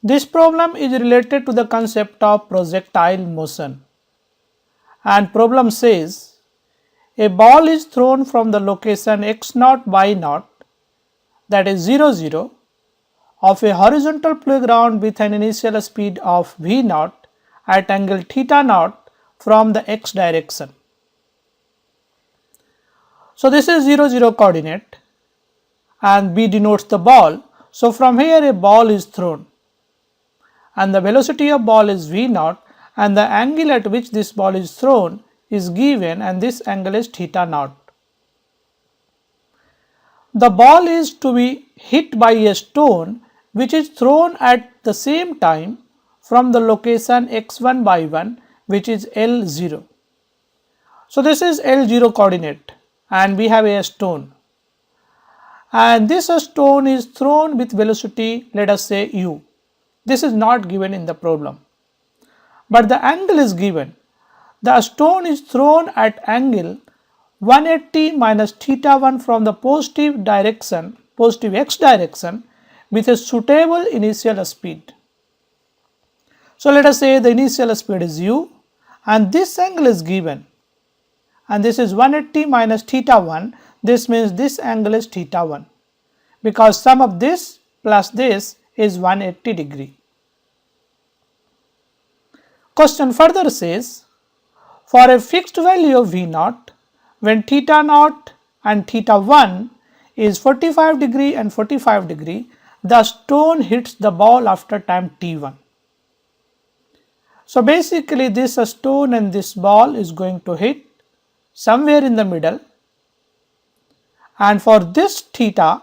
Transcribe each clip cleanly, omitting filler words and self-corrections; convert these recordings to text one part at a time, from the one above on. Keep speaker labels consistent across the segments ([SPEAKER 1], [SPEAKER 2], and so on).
[SPEAKER 1] This problem is related to the concept of projectile motion, and problem says a ball is thrown from the location x naught y naught, that is 0 0, of a horizontal playground with an initial speed of v naught at angle theta naught from the x direction. So, this is 0 0 coordinate and b denotes the ball. So, from here a ball is thrown and the velocity of ball is v naught and the angle at which this ball is thrown is given, and this angle is theta naught. The ball is to be hit by a stone which is thrown at the same time from the location x1 by 1, which is L0. So, this is L0 coordinate and we have a stone, and this stone is thrown with velocity, let us say u. This is not given in the problem, but the angle is given. The stone is thrown at angle 180 minus theta 1 from the positive direction, positive x direction, with a suitable initial speed. So, let us say the initial speed is u and this angle is given, and this is 180 minus theta 1. This means this angle is theta 1, because sum of this plus this is 180 degree. Question further says, for a fixed value of v naught, when theta naught and theta 1 is 45 degree and 45 degree, the stone hits the ball after time t1. So, basically this stone and this ball is going to hit somewhere in the middle, and for this theta,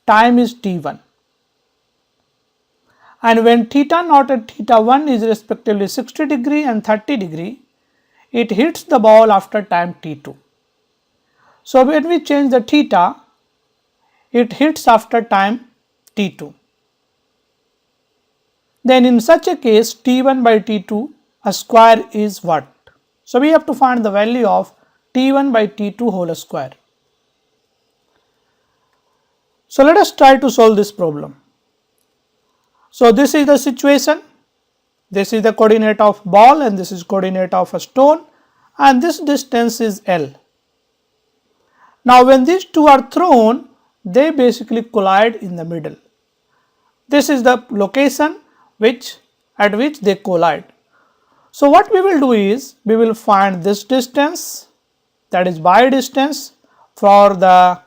[SPEAKER 1] time is t1, and when theta naught and theta 1 is respectively 60 degree and 30 degree, it hits the ball after time t2. So, when we change the theta, it hits after time t2. Then in such a case, t1 by t2 a square is what? So, we have to find the value of t1 by t2 whole square. So, let us try to solve this problem. So, this is the situation, this is the coordinate of ball and this is coordinate of a stone, and this distance is L. Now, when these two are thrown, they basically collide in the middle. This is the location at which they collide. So, what we will do is, we will find this distance, that is y distance for the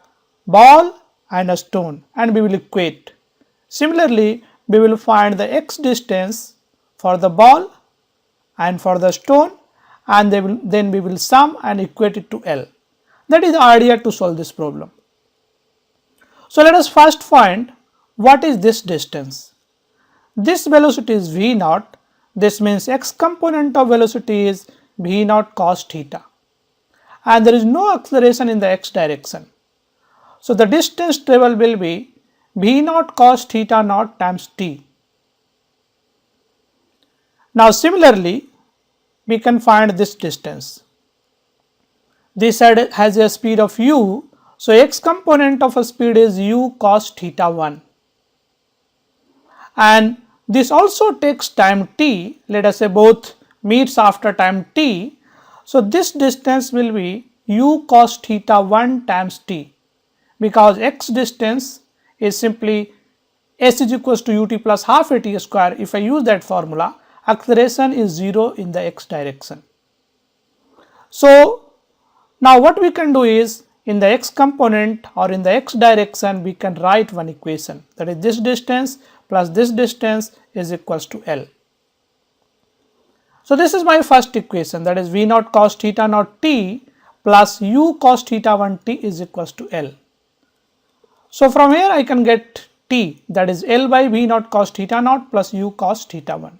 [SPEAKER 1] ball and a stone, and we will equate. Similarly, we will find the x distance for the ball and for the stone, and then we will sum and equate it to L. That is the idea to solve this problem. So, let us first find what is this distance. This velocity is v naught. This means x component of velocity is v naught cos theta, and there is no acceleration in the x direction. So, the distance traveled will be v naught cos theta naught times t. Now, similarly, we can find this distance. This side has a speed of u, so x component of a speed is u cos theta 1, and this also takes time t. Let us say both meets after time t. So, this distance will be u cos theta 1 times t, because x distance is simply s is equals to ut plus half at square. If I use that formula, acceleration is 0 in the x direction. So, now what we can do is, in the x component or in the x direction, we can write one equation, that is this distance plus this distance is equals to L. So, this is my first equation, that is v naught cos theta naught t plus u cos theta 1 t is equals to L. So, from here I can get t, that is L by v naught cos theta naught plus u cos theta 1.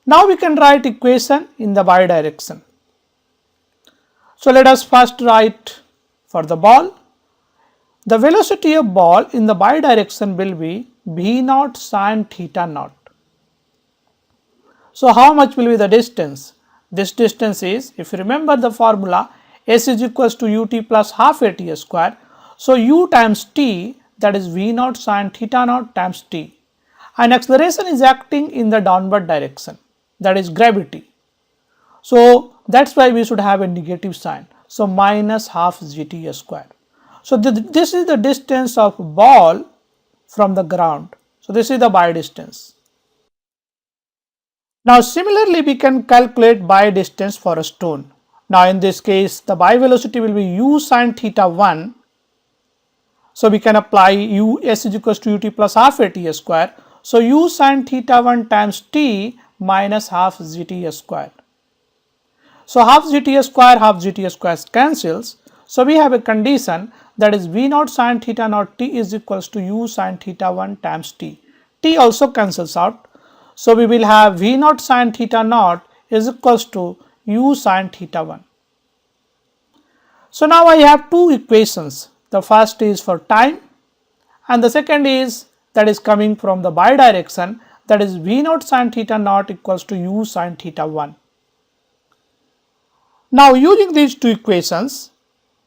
[SPEAKER 1] Now, we can write equation in the y direction. So, let us first write for the ball. The velocity of ball in the y direction will be v naught sin theta naught. So, how much will be the distance? This distance is, if you remember the formula, s is equals to ut plus half at square. So, u times t, that is v naught sin theta naught times t. and acceleration is acting in the downward direction, that is gravity. So that's why we should have a negative sign. So minus half gt square. So this is the distance of ball from the ground. So this is the by distance. Now similarly we can calculate by distance for a stone. Now in this case the by velocity will be u sin theta 1. So we can apply u s is equals to ut plus half a t square. So u sin theta 1 times t minus half gt square. So half gt square cancels. So we have a condition, that is v naught sin theta naught t is equals to u sin theta 1 times t. T also cancels out. So we will have v naught sin theta naught is equals to u sin theta 1. So now I have two equations. The first is for time and the second is that is coming from the bidirection, that is v naught sin theta naught equals to u sin theta 1. Now using these two equations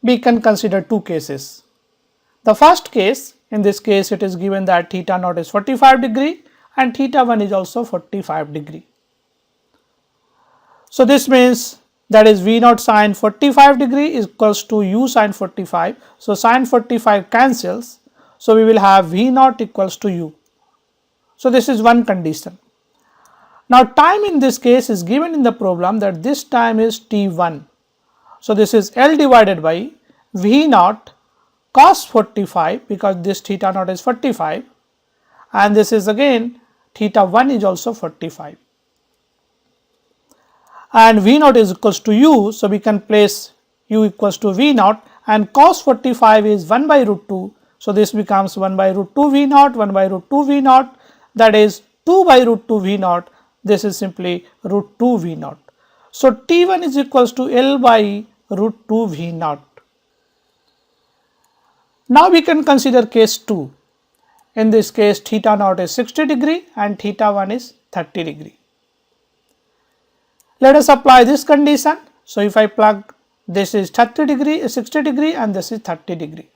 [SPEAKER 1] we can consider two cases. The first case, in this case it is given that theta naught is 45 degree and theta 1 is also 45 degree. So this means that is v naught sin 45 degree is equals to u sin 45. So sin 45 cancels. So we will have v naught equals to u. So this is one condition. Now time in this case is given in the problem that this time is t1. So this is L divided by v naught cos 45, because this theta naught is 45 and this is again theta 1 is also 45. And v naught is equals to u, so we can place u equals to v naught and cos 45 is 1 by root 2. So this becomes 1 by root 2 v naught, 1 by root 2 v naught, that is 2 by root 2 v naught, this is simply root 2 v naught. So t1 is equals to L by root 2 v naught. Now we can consider case 2. In this case theta naught is 60 degree and theta 1 is 30 degree. Let us apply this condition. So if I plug, this is 30 degree, 60 degree and this is 30 degree.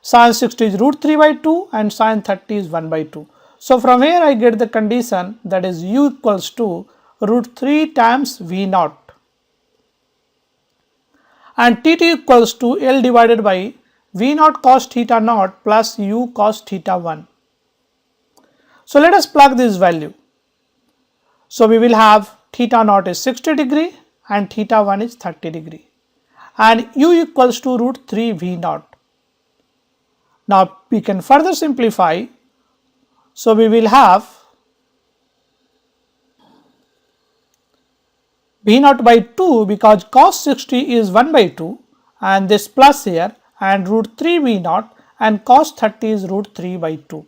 [SPEAKER 1] Sin 60 is root 3 by 2 and sin 30 is 1 by 2. So from here I get the condition, that is u equals to root 3 times v naught and T2 equals to L divided by v naught cos theta naught plus u cos theta 1. So let us plug this value. So we will have theta naught is 60 degree and theta 1 is 30 degree and u equals to root 3 v naught. Now we can further simplify. So we will have v naught by 2, because cos 60 is 1 by 2 and this plus here, and root 3 v naught and cos 30 is root 3 by 2.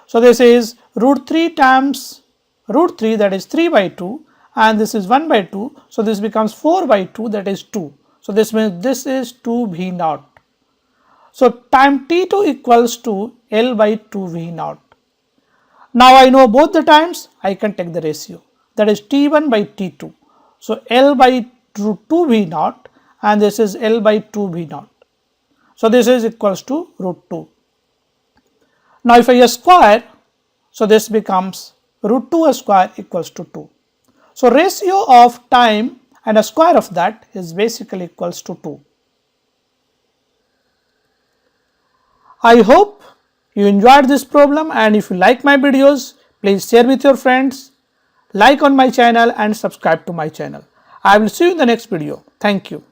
[SPEAKER 1] So this is root 3 times root 3, that is 3 by 2 and this is 1 by 2. So this becomes 4 by 2, that is 2. So this means this is 2 v naught. So time t2 equals to L by 2 v naught. Now I know both the times, I can take the ratio, that is t1 by t2. So L by root 2 v naught and this is L by 2 v naught. So this is equals to root 2. Now if I square, so this becomes root 2 square equals to 2. So ratio of time and a square of that is basically equals to 2. I hope you enjoyed this problem, and if you like my videos, please share with your friends, like on my channel and subscribe to my channel. I will see you in the next video. Thank you.